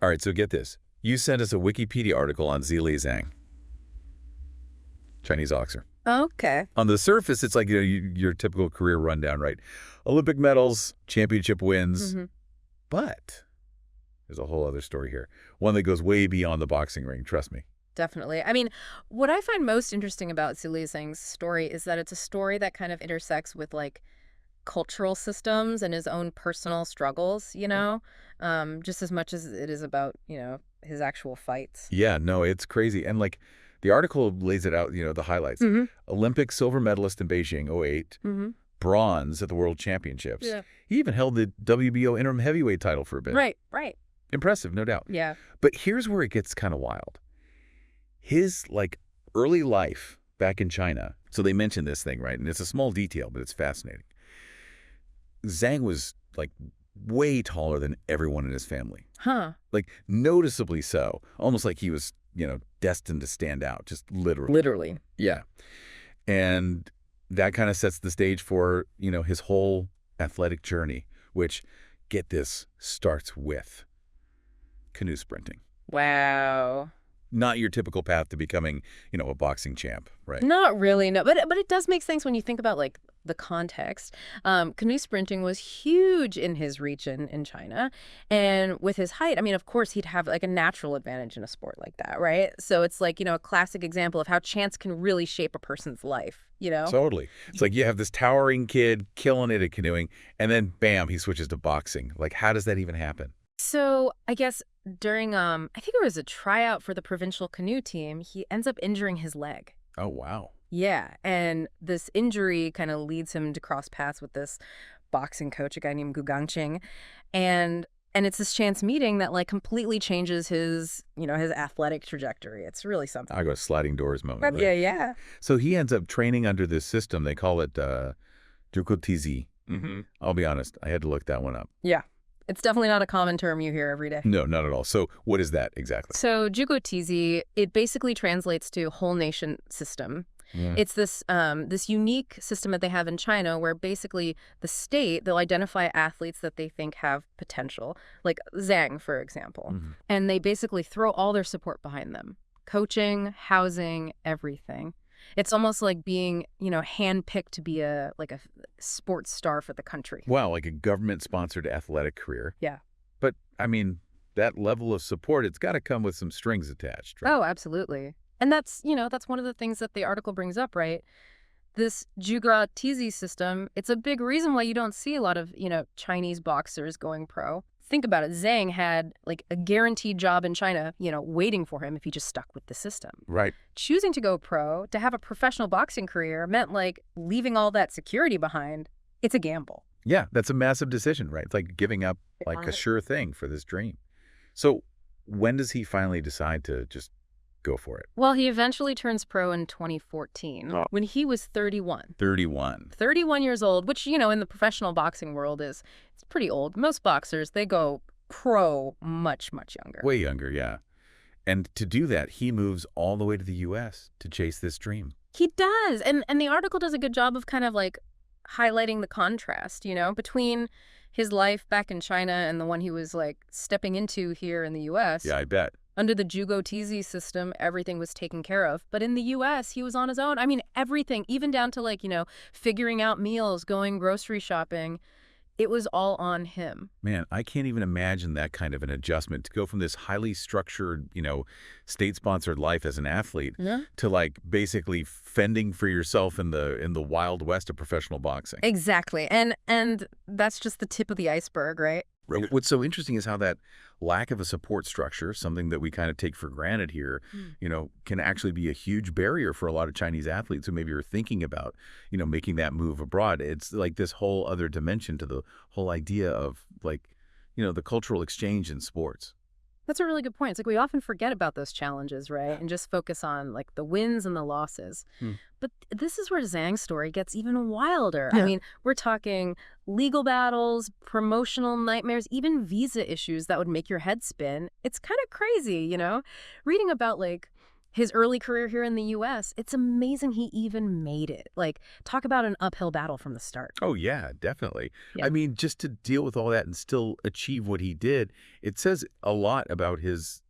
All right, so get this. You sent us a Wikipedia article on Zhilei Zhang, Chinese boxer. Okay. On the surface, it's like your typical career rundown, right? Olympic medals, championship wins. But there's a whole other story here. One that goes way beyond the boxing ring, trust me. Definitely. I mean, what I find most interesting about Zhilei Zhang's story is that it's a story that kind of intersects with, like, cultural systems and his own personal struggles, just as much as it is about, his actual fights. Yeah, no, it's crazy. And, like, the article lays it out, the highlights. Olympic silver medalist in Beijing, '08. Bronze at the World Championships. Yeah. He even held the WBO interim heavyweight title for a bit. Right. Impressive, no doubt. Yeah. But here's where it gets kind of wild. His, like, early life back in China. So they mention this thing, right? And it's a small detail, but it's fascinating. Zhang was, like, way taller than everyone in his family. Huh. Like, noticeably so. Almost like he was, destined to stand out, just literally. Literally. Yeah. And that kind of sets the stage for, his whole athletic journey, which, get this, starts with canoe sprinting. Wow. Not your typical path to becoming, a boxing champ, right? Not really, no. But it does make sense when you think about, like, the context. Canoe sprinting was huge in his region in China. And with his height, I mean, of course, he'd have, like, a natural advantage in a sport like that, right? So it's like, a classic example of how chance can really shape a person's life, Totally. It's like you have this towering kid killing it at canoeing, and then, bam, he switches to boxing. Like, how does that even happen? So I guess during, I think it was a tryout for the provincial canoe team, he ends up injuring his leg. Oh, wow. Yeah, and this injury kind of leads him to cross paths with this boxing coach, a guy named Gu Gangqing, and it's this chance meeting that, like, completely changes his, his athletic trajectory. It's really something. I go sliding doors moment. Yeah, right? yeah. So he ends up training under this system. They call it documentaries. I'll be honest, I had to look that one up. Yeah. It's definitely not a common term you hear every day. No, not at all. So what is that exactly? So Zhugotizi, it basically translates to whole nation system. Yeah. It's this unique system that they have in China where basically the state, they'll identify athletes that they think have potential, like Zhang, for example. And they basically throw all their support behind them. Coaching, housing, everything. It's almost like being, handpicked to be a sports star for the country. Wow, like a government-sponsored athletic career. Yeah. But, I mean, that level of support, it's got to come with some strings attached, right? Oh, absolutely. And that's one of the things that the article brings up, right? This Zhuge-Tizi system, it's a big reason why you don't see a lot of, Chinese boxers going pro. Think about it. Zhang had, like, a guaranteed job in China, waiting for him if he just stuck with the system. Right. Choosing to go pro, to have a professional boxing career, meant, like, leaving all that security behind. It's a gamble. Yeah, that's a massive decision, right? It's like giving up, like, a sure thing for this dream. So when does he finally decide to just go for it? Well, he eventually turns pro in 2014 when he was 31. 31. 31 years old, which, in the professional boxing world it's pretty old. Most boxers, they go pro much, much younger. Way younger, yeah. And to do that, he moves all the way to the U.S. to chase this dream. He does. And the article does a good job of kind of, like, highlighting the contrast, between his life back in China and the one he was, like, stepping into here in the U.S. Yeah, I bet. Under the Zhuge-Tizi system, everything was taken care of. But in the U.S., he was on his own. I mean, everything, even down to, like, figuring out meals, going grocery shopping, it was all on him. Man, I can't even imagine that kind of an adjustment to go from this highly structured, state-sponsored life as an athlete to, like, basically fending for yourself in the Wild West of professional boxing. Exactly. And that's just the tip of the iceberg, right? What's so interesting is how that lack of a support structure, something that we kind of take for granted here, can actually be a huge barrier for a lot of Chinese athletes who maybe are thinking about, making that move abroad. It's like this whole other dimension to the whole idea of, like, the cultural exchange in sports. That's a really good point. It's like we often forget about those challenges, right? And just focus on, like, the wins and the losses. But this is where Zhang's story gets even wilder. Yeah. I mean, we're talking legal battles, promotional nightmares, even visa issues that would make your head spin. It's kind of crazy, Reading about, like, His early career here in the U.S., it's amazing he even made it. Like, talk about an uphill battle from the start. Oh, yeah, definitely. Yeah. I mean, just to deal with all that and still achieve what he did, it says a lot about his,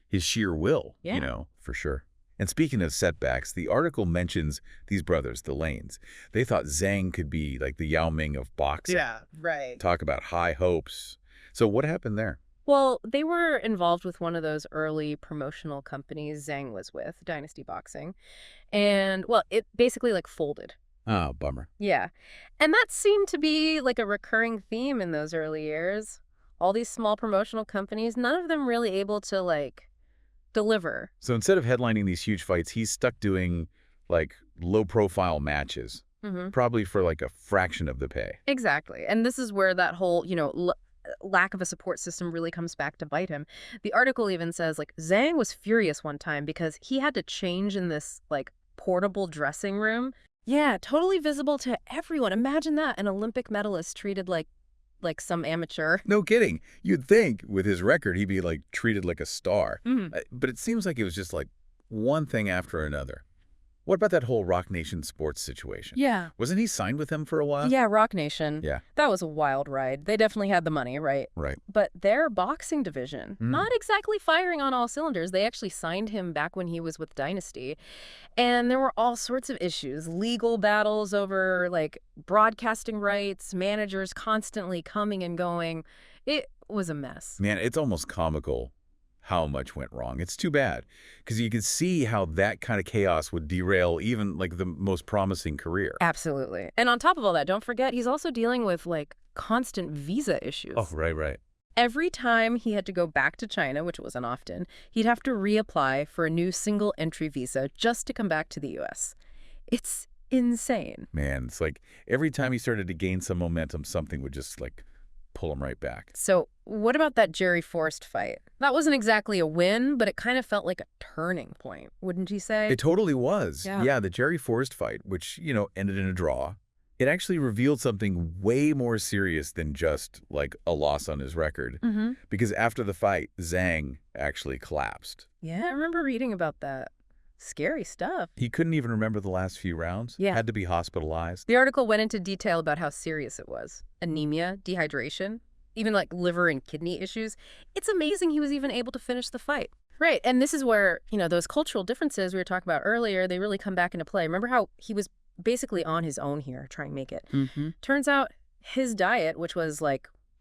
his sheer will, Yeah. for sure. And speaking of setbacks, the article mentions these brothers, the Lanes. They thought Zhang could be like the Yao Ming of boxing. Yeah, right. Talk about high hopes. So what happened there? Well, they were involved with one of those early promotional companies Zhang was with, Dynasty Boxing. And, well, it basically, folded. Oh, bummer. Yeah. And that seemed to be, a recurring theme in those early years. All these small promotional companies, none of them really able to, deliver. So instead of headlining these huge fights, he's stuck doing, low-profile matches. Mm-hmm. Probably for, a fraction of the pay. Exactly. And this is where that whole, lack of a support system really comes back to bite him. The article even says, Zhang was furious one time because he had to change in this, portable dressing room. Yeah, totally visible to everyone. Imagine that, an Olympic medalist treated like some amateur. No kidding. You'd think with his record he'd be treated like a star. Mm-hmm. But it seems like it was just one thing after another. What about that whole Rock Nation sports situation? Yeah. Wasn't he signed with them for a while? Yeah, Rock Nation. Yeah. That was a wild ride. They definitely had the money, right? Right. But their boxing division, not exactly firing on all cylinders. They actually signed him back when he was with Dynasty. And there were all sorts of issues, legal battles over, broadcasting rights, managers constantly coming and going. It was a mess. Man, it's almost comical how much went wrong. It's too bad because you can see how that kind of chaos would derail even the most promising career. Absolutely. And on top of all that, don't forget, he's also dealing with constant visa issues. Oh, right. Every time he had to go back to China, which wasn't often, he'd have to reapply for a new single entry visa just to come back to the U.S. It's insane. Man, it's every time he started to gain some momentum, something would just pull him right back. So what about that Jerry Forrest fight? That wasn't exactly a win, but it kind of felt like a turning point, wouldn't you say? It totally was. Yeah. Yeah, the Jerry Forrest fight, which, ended in a draw, it actually revealed something way more serious than just a loss on his record. Mm-hmm. Because after the fight, Zhang actually collapsed. Yeah, I remember reading about that. Scary stuff. He couldn't even remember the last few rounds. Yeah. Had to be hospitalized. The article went into detail about how serious it was. Anemia, dehydration, even liver and kidney issues. It's amazing he was even able to finish the fight. Right, and this is where, those cultural differences we were talking about earlier, they really come back into play. Remember how he was basically on his own here trying to make it. Mm-hmm. Turns out his diet, which was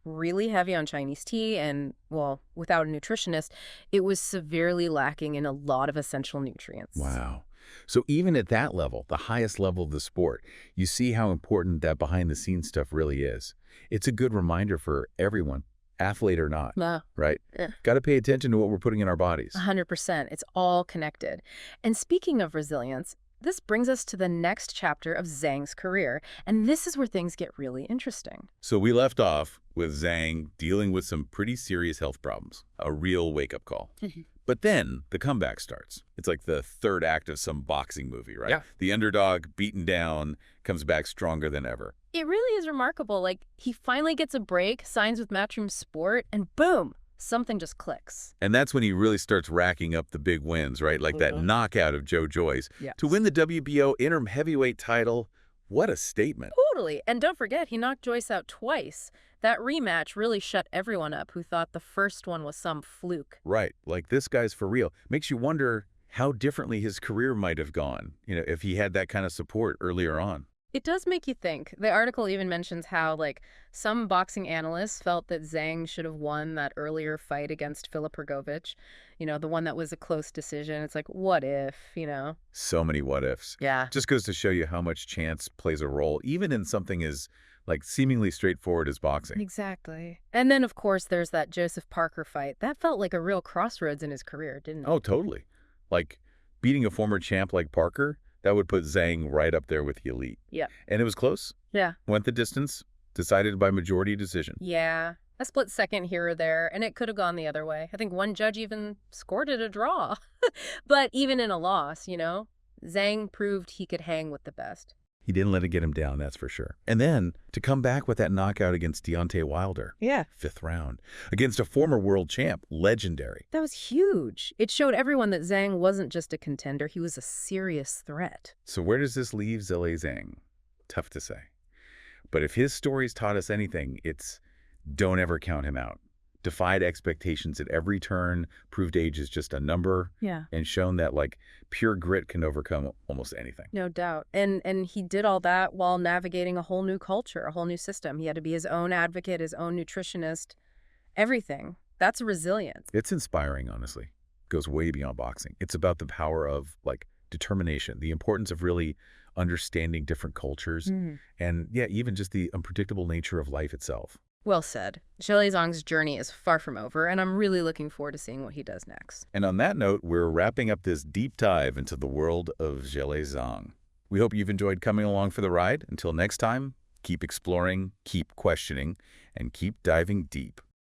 really heavy on Chinese tea and, well, without a nutritionist, it was severely lacking in a lot of essential nutrients. Wow. So even at that level, the highest level of the sport, you see how important that behind-the-scenes stuff really is. It's a good reminder for everyone, athlete or not, Yeah. right? Yeah. Got to pay attention to what we're putting in our bodies. 100%. It's all connected. And speaking of resilience, this brings us to the next chapter of Zhang's career, and this is where things get really interesting. So we left off with Zhang dealing with some pretty serious health problems, a real wake-up call. But then the comeback starts. It's like the third act of some boxing movie, right? Yeah. The underdog, beaten down, comes back stronger than ever. It really is remarkable. He finally gets a break, signs with Matchroom Sport, and boom, something just clicks. And that's when he really starts racking up the big wins, right? Like that knockout of Joe Joyce. Yes. To win the WBO interim heavyweight title, what a statement. Totally. And don't forget, he knocked Joyce out twice. That rematch really shut everyone up who thought the first one was some fluke. Right. This guy's for real. Makes you wonder how differently his career might have gone, if he had that kind of support earlier on. It does make you think. The article even mentions how, some boxing analysts felt that Zhang should have won that earlier fight against Filip Hrgovic, the one that was a close decision. It's what if, So many what ifs. Yeah. Just goes to show you how much chance plays a role, even in something as seemingly straightforward as boxing. Exactly. And then, of course, there's that Joseph Parker fight. That felt like a real crossroads in his career, didn't it? Oh, totally. Beating a former champ like Parker, that would put Zhang right up there with the elite. Yeah. And it was close. Yeah. Went the distance, decided by majority decision. Yeah. A split second here or there, and it could have gone the other way. I think one judge even scored it a draw. But even in a loss, Zhang proved he could hang with the best. He didn't let it get him down, that's for sure. And then to come back with that knockout against Deontay Wilder. Yeah. 5th round. Against a former world champ. Legendary. That was huge. It showed everyone that Zhang wasn't just a contender, he was a serious threat. So where does this leave Zhilei Zhang? Tough to say. But if his stories taught us anything, it's don't ever count him out. Defied expectations at every turn, proved age is just a number, Yeah. and shown that, like, pure grit can overcome almost anything. No doubt. And he did all that while navigating a whole new culture, a whole new system. He had to be his own advocate, his own nutritionist, everything. That's resilience. It's inspiring, honestly. Goes way beyond boxing. It's about the power of, like, determination, the importance of really understanding different cultures, and, yeah, even just the unpredictable nature of life itself. Well said. Zhilei Zhang's journey is far from over, and I'm really looking forward to seeing what he does next. And on that note, we're wrapping up this deep dive into the world of Zhilei Zhang. We hope you've enjoyed coming along for the ride. Until next time, keep exploring, keep questioning, and keep diving deep.